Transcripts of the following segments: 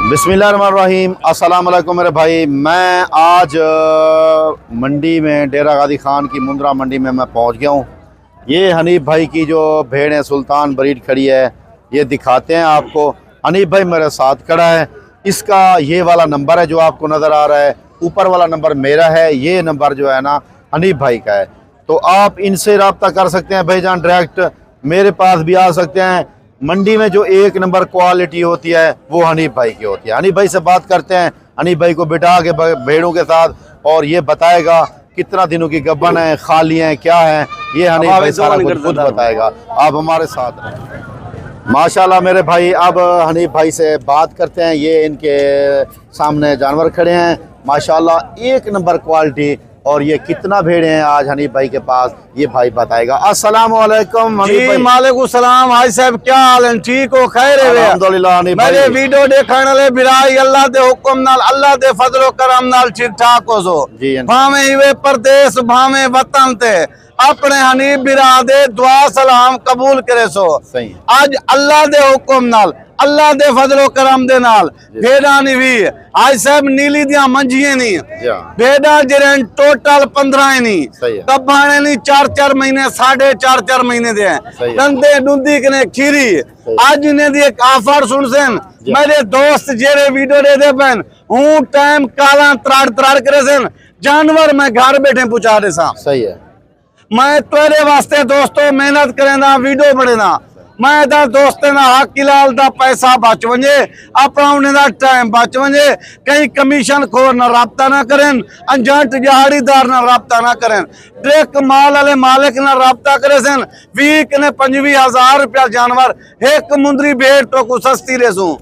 बिस्मिल्लाहिर्रहमानिर्रहीम। अस्सलाम वालेकुम मेरे भाई। मैं आज मंडी में डेरा गाजी खान की मुंद्रा मंडी में मैं पहुंच गया हूं। ये हनीफ भाई की जो भेड़ है सुल्तान ब्रीड खड़ी है, ये दिखाते हैं आपको। हनीफ भाई मेरे साथ खड़ा है। इसका ये वाला नंबर है जो आपको नज़र आ रहा है, ऊपर वाला नंबर मेरा है, ये नंबर जो है ना हनीफ भाई का है। तो आप इनसे रब्ता कर सकते हैं भाईजान, डायरेक्ट मेरे पास भी आ सकते हैं। मंडी में जो एक नंबर क्वालिटी होती है वो हनीफ भाई की होती है। हनीफ भाई से बात करते हैं, हनीफ भाई को बिठा के भेड़ों के साथ, और ये बताएगा कितना दिनों की गब्बन है, खाली हैं, क्या है, ये हनीफ भाई सारा कुछ खुद बताएगा। आप हमारे साथ रहें। माशाल्लाह मेरे भाई, अब हनीफ भाई से बात करते हैं। ये इनके सामने जानवर खड़े हैं माशाल्लाह, एक नंबर क्वालिटी। और ये कितना भेड़े हैं आज हनीफ भाई के पास, ये भाई बताएगा। अस्सलाम वालेकुम हनीफ भाई। वालेकुम सलाम भाई साहब, क्या हाल है? ठीक हो? खैर है? अल्हम्दुलिल्लाह हनीफ भाई। मेरे वीडियो देखने वाले बिराई अल्लाह दे हुक्म नाल, अल्लाह दे फजलो करम नाल ठीक ठाक हो सो। भावे इवे परदेश भावे वतन ते अपने हनीफ बिरा दे दुआ सलाम कबूल करे सो। सही। आज अल्लाह दे हुक्म नाल, अल्लाह दे फजलो करम दे नाल भेड़ा नहीं भी आज साहब नीली दिया मंजिए नहीं, भेड़ा जिरे टोटल 15 नहीं, कब्बाने नहीं 4-4 महीने 4.5 महीने दे डंदे डुंदी कने खीरी। आज इन्हें दी एक ऑफर सुन सेन मेरे दोस्त जेरे वीडियो दे पेन हूं टाइम काला त्राड़ करे सेन जानवर मैं घर बैठे पहुंचा दे सा। सही है। मैं तेरे वास्ते दोस्तों मेहनत करे ना, वीडियो बने ना, मैं दोस्ते ना हक किलाल दा पैसा बच वजे, अपना उन्हें दा टाइम बच वजे। कहीं कमीशन खोर ना रब्ता ना करें, अंजट जहाड़ीदार ना रब्ता ना करें, ट्रक माल वाले मालिक ना रब्ता करे सन। वीक ने 25,000 रुपया जानवर एक मुंदरी भेड़ तो को सस्ती रेसू।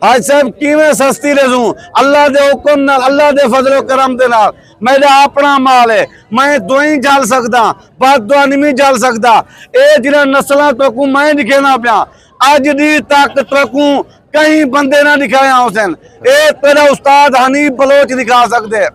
आज साहब किवें सस्ती रेसू? अल्लाह दे हुक्म नाल, अल्लाह दे फजलो करम दे नाल। मेरा अपना माल है, मैं दोई जल सकदा, बात दो नहीं जल सकदा। ए जिला नस्ल तो को मैं दिखेना पिया, अज दी तक तकू कहीं बंदे ना दिखाया हुसैन। ए तेरा उस्ताद हनीफ बलोच दिखा सकते।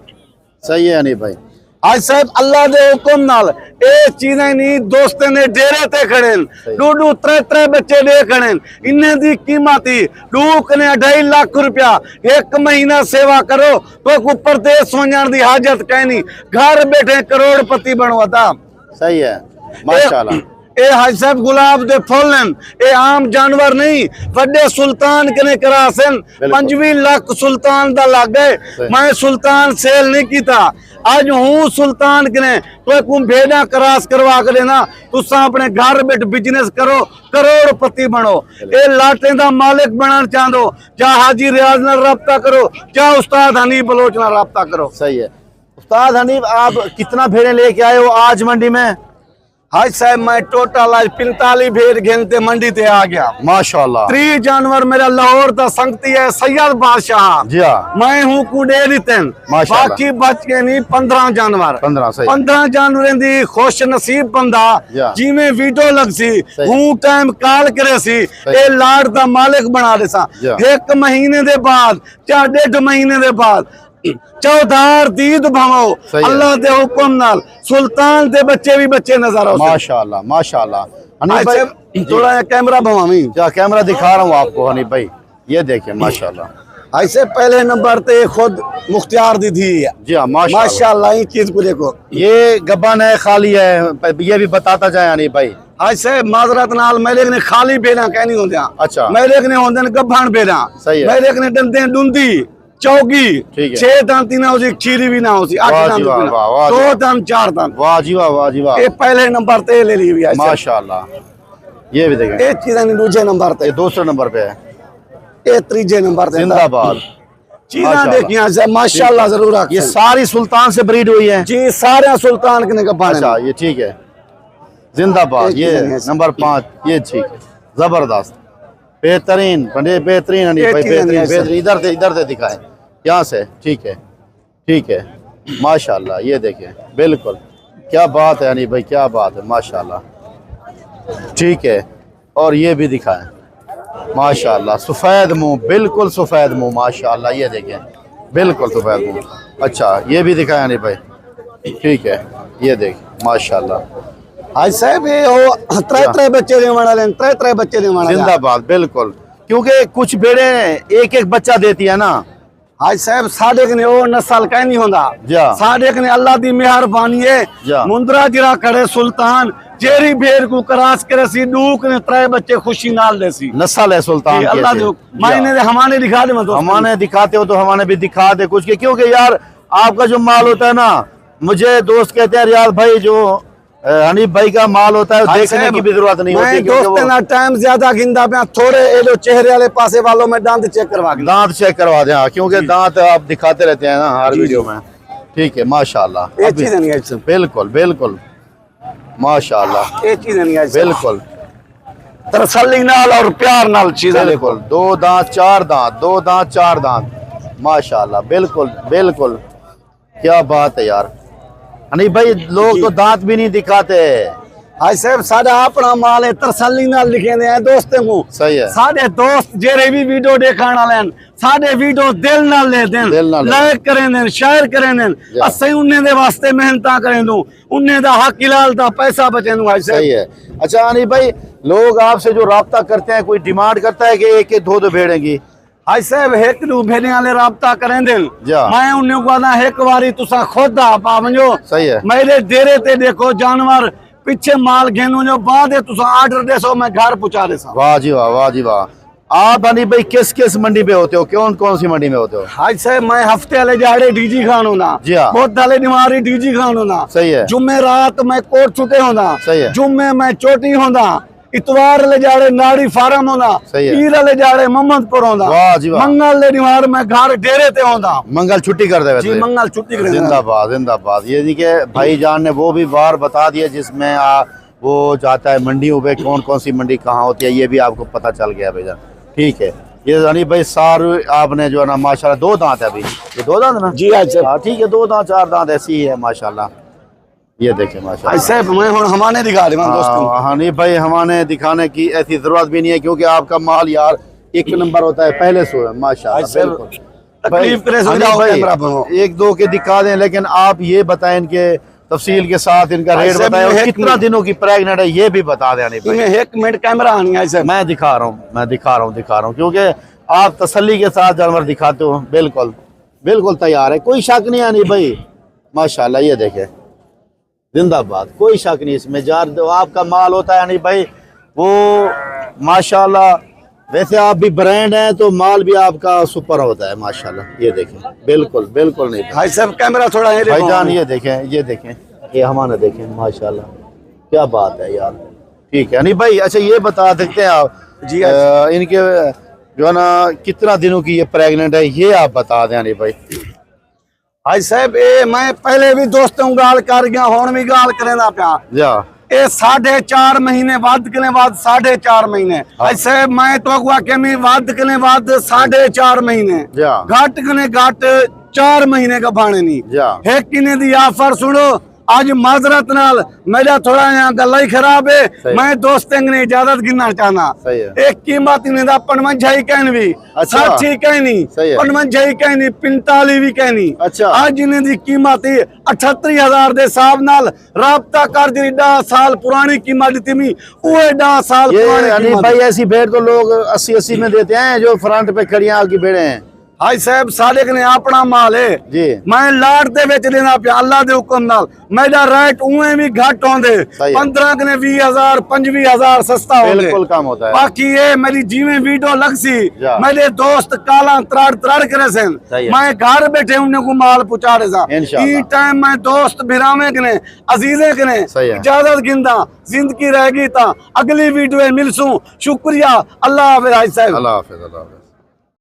सही है हनीफ भाई। आज साहब अल्लाह दे हुक्म नाल ए चीजें नहीं दोस्ते ने डेरे ते खड़े, डू 3 बच्चे दे खड़े। इन्हें दी कीमत ही 2.5 लाख रुपया। एक महीना सेवा करो तो ऊपर देश सोचण दी हाजत कहनी, घर बैठे करोड़पति बनवाता। सही है माशाल्लाह। ए हाज साहब गुलाब दे फूल ए आम जानवर नहीं, बड़े सुल्तान कने करासन 25 लाख सुल्तान दा लग गए। मैं सुल्तान सेल नहीं कीता, आज हूँ सुल्तान कने तो कुम भेड़ा क्रॉस करवा के देना, तुसा अपने घर बैठ बिजनेस करो, करोड़पति बनो। ए लाटे दा मालिक बनना चाहदो, चाह हाजी रियाज नाल रब्ता करो, चाह उस्ताद हनीफ बलोच नाल रब्ता करो। सही है। उस्ताद हनीफ, आप कितना भेड़े लेके आए हो आज मंडी में? हाज साहब मैं टोटल आज 45 भेड़ घेनते मंडी ते आ गया माशाल्लाह। 3 जानवर मेरा लाहौर दा संगती है सैयद बादशाह जी हाँ। मैं हूँ कुडेरी तेन, बाकी बच के नहीं 15 जानवर। 15 जानवर दी खुश नसीब बंदा जिमें वीडियो लग सी हूँ टाइम काल करे सी ए लाड दा मालिक बना दे सा। 1 महीने दे बाद 1.5 महीने दे बाद चौधार दीद भावो अल्लाह दे हुक्म नाल सुल्तान दे बच्चे भी बच्चे नजर आओ माशाल्लाह माशाल्लाह। हनीफ भाई थोड़ा कैमरा भवामी, क्या कैमरा दिखा रहा हूँ आपको हनीफ भाई, ये देखिए माशाल्लाह। ऐसे पहले नंबर पे खुद मुख्तियार दी थी। जी हाँ माशाल्लाह। ये चीज को देखो, ये गब्बन है, खाली है, ये भी बताता जाए हनीफ भाई। ऐसे माजरत नाल मेरे ने खाली बेना कहनी होंदे। अच्छा मेरे ने होंदे गब्बन बेना, मेरे ने डंदे डुंदी चौकी 6 दांत ना हो, खीरी भी ना हो, 8 दांत 2 दांत 4 दांत। वाह जी वाह, वाह जी वाह। ये पहले नंबर ते ले ली है माशाल्लाह। ये भी देखें, एक चीज नहीं दूसरे नंबर ते, दूसरे नंबर पे है, ये तीसरे नंबर ते जिंदाबाद। चीज़ा देखिए माशाल्लाह जरूर। ये सारी सुल्तान से ब्रीड हुई है जी, सारे सुल्तान के कब्बान। अच्छा ये ठीक है, जिंदाबाद। ये नंबर 5, ये ठीक है, जबरदस्त, बेहतरीन, बेहतरीन बेहतरीन। इधर से दिखाएं, यहाँ से। ठीक है ठीक है माशाल्लाह। ये देखिए बिल्कुल, क्या बात है हनीफ भाई, क्या बात है माशाल्लाह। ठीक है, और ये भी दिखाएं माशाल्लाह, सफ़ेद मुंह, बिल्कुल सफ़ेद मुंह माशाल्लाह। ये देखें बिल्कुल सफ़ेद मुंह। अच्छा ये भी दिखाएं हनीफ भाई। ठीक है, ये देखें माशाल्लाह। आज साहब ये 3 बच्चे देने वाला, 3 बच्चे देने वाला। जिंदाबाद, बिल्कुल। क्योंकि कुछ भेड़े एक एक बच्चा देती है ना। हाज साहब साढ़े कने ओ नस्ल कहीं नहीं होंदा जा। साढ़े कने अल्लाह दी मेहरबानी है जा। मुंद्रा जिरा खड़े सुल्तान जेरी भेड़ को करास करे सी दूक ने त्रै बच्चे खुशी नाल दे सी नस्ल है सुल्तान की अल्लाह ऐसे। जो मायने दे हमारे दिखा दे मत हमारे दिखाते हो तो हमारे भी दिखा दे कुछ के, क्योंकि यार आपका जो माल होता है ना, मुझे दोस्त कहते हैं रियाज भाई जो हनीफ भाई का माल होता है देखने की भी जरूरत नहीं होती, दोस्त ना टाइम ज्यादा गिंदा पे थोड़े ए जो चेहरे वाले पासे वालों में दांत चेक करवा के दांत चेक करवा दें। हाँ, क्योंकि दांत आप दिखाते रहते हैं ना हर वीडियो में। ठीक है माशाल्लाह, ये चीज नहीं है बिल्कुल बिल्कुल माशाल्लाह, ये चीज नहीं है बिल्कुल तसल्ली नाल और प्यार नाल चीज बिल्कुल। दो दांत चार दांत, दो दांत चार दांत, माशाल्लाह बिल्कुल बिल्कुल। क्या बात है यार हनीफ भाई, लोग तो दांत भी नहीं दिखाते। हाय साहब साडा अपना माल है तसल्ली नाल लिखे ने हैं दोस्ते को। सही है। साडे दोस्त जेरे भी वीडियो देखण वाले साडे वीडियो दिल नाल ले देन, दिल नाल ले। लाइक करें देन, शेयर करें देन, या। असई उन्ने दे वास्ते मेहनतां करें दूं, उन्ने दा हक हिलाल दा पैसा बचे दूं। हाय सही साहब है। अच्छा हनीफ भाई, लोग आपसे जो राब्ता करते हैं, कोई डिमांड करता है कि एक एक दो दो भेड़ेंगी? हाय साहब एक दू भेड़े वाले राब्ता करें देन, या। मैं उन्ने को आदा एक बारी तुसा खुद आप आवंजो। सही है। मेरे डेरे ते देखो जानवर पीछे माल घेनो जो बाद है तुसा ऑर्डर देसो मैं घर पहुंचा देसा। वाह जी वाह, वाह जी वाह। आप हनीफ भाई किस किस मंडी पे होते हो, कौन कौन सी मंडी में होते हो? हाज साहब मैं हफ्ते वाले जाड़े डीजी खान होना, जी हाँ। बहुत वाले निवारी डीजी खान होना। सही है। जुम्मे रात मैं कोट छुटे होना, सही है। जुम्मे मैं चोटी होना, इतवार ले जाड़े नाड़ी फार्म होना, सही है। पीर ले जाड़े मोहम्मदपुर होना, वाह जी वाह। मंगल ले निवार मैं घर डेरे ते होना। मंगल छुट्टी कर दे जी मंगल छुट्टी कर देना। जिंदाबाद जिंदाबाद। ये नहीं कि भाईजान ने वो भी बार बता दिया जिसमें वो जाता है मंडियों पे, कौन कौन सी मंडी कहाँ होती है, ये भी आपको पता चल गया भाईजान। ठीक है। ये हनीफ भाई सारे आपने जो है ना माशाल्लाह, दो दांत है अभी, ये दो दांत ना? जी आज हाँ ठीक है, दो दांत चार दांत ऐसी ही है माशाल्लाह। ये देखें माशाल्लाह। ऐसे मैं हुन हमारे दिखा दे दोस्तों। हाँ हनीफ भाई, हमारे दिखाने की ऐसी जरूरत भी नहीं है, क्योंकि आपका माल यार एक नंबर होता है पहले से है माशाल्लाह। बिल्कुल। तकलीफ करे सो हनीफ जाओ भाई, कैमरा पर। एक दो के दिखा दें, लेकिन आप ये बताएं इनके तफसील के साथ, इनका रेट ऐसे बताएं, भी और एक कितना दिनों की प्रेग्नेंट है ये भी बता दें हनीफ भाई। इनमें एक मिनट कैमरा आनी है ऐसे। मैं दिखा रहा हूँ, मैं दिखा रहा हूँ, क्योंकि आप तसल्ली के साथ जानवर दिखाते हो। बिल्कुल बिल्कुल तैयार है, कोई शक नहीं है हनीफ भाई माशाल्लाह। ये देखे जिंदाबाद, कोई शक नहीं इसमें। जार जो आपका माल होता है हनीफ भाई वो माशाल्लाह, वैसे आप भी ब्रांड हैं तो माल भी आपका सुपर होता है माशाल्लाह। ये देखें बिल्कुल बिल्कुल नहीं भाई साहब कैमरा थोड़ा ये देखो। भाईजान, ये देखें, ये देखें, ये हमारे देखें माशाल्लाह, क्या बात है यार। ठीक है हनीफ भाई। अच्छा ये बता सकते हैं आप जी इनके जो है ना कितना दिनों की ये प्रेग्नेंट है, ये आप बता दें हनीफ भाई। भाई साहब ए मैं पहले भी दोस्तों गाल कर गया हुन भी गाल करेना प्या। जा ए 4.5 महीने बाद के बाद 4.5 महीने। भाई साहब मैं तो अगवा के में बाद के बाद 4.5 महीने जा घाट कने घाट 4 महीने का भाने नहीं जा। है किने दी ऑफर सुनो आज माजरत नाल मेरा थोड़ा यहाँ गला ही खराब है, सही। मैं दोस्तों ने इजाजत गिनना चाहना। सही है। एक कीमत इन्हें दा 55 कहनी, अच्छा। 60 कहनी, सही है। 55 कहनी, 45 भी कहनी। अच्छा। आज इन्हें दी कीमत 78,000 दे हिसाब नाल राब्ता कर दी 10 साल पुरानी कीमत दी थी, वो 10 साल ये पुरानी हनीफ कीमत। भाई ऐसी भेड़ तो लोग 80-80 में देते हैं, जो फ्रंट पे खड़ी की भेड़े हैं। हाय साहब साढ़े ने अपना माल है जी। मैं लाट दे बेच देना पे अल्लाह दे हुक्म नाल। मेरा रेट उए भी घट होंदे, सही है। 15 कने 20,000 25,000 सस्ता होंदे, बिल्कुल कम होता है। बाकी ये मेरी जीवे वीडियो लग सी जा। मेरे दोस्त काला त्राड़ त्राड़ करे सन, सही है। मैं घर बैठे उन्हें को माल पहुंचा दे सा। इंशाअल्लाह। ई टाइम मैं दोस्त बिरामे कने अजीजे कने सही है। इजाजत गिंदा जिंदगी रहेगी ता अगली वीडियो मिलसूं। शुक्रिया, अल्लाह हाफिज। हाय साहब अल्लाह हाफिज, अल्लाह हाफिज।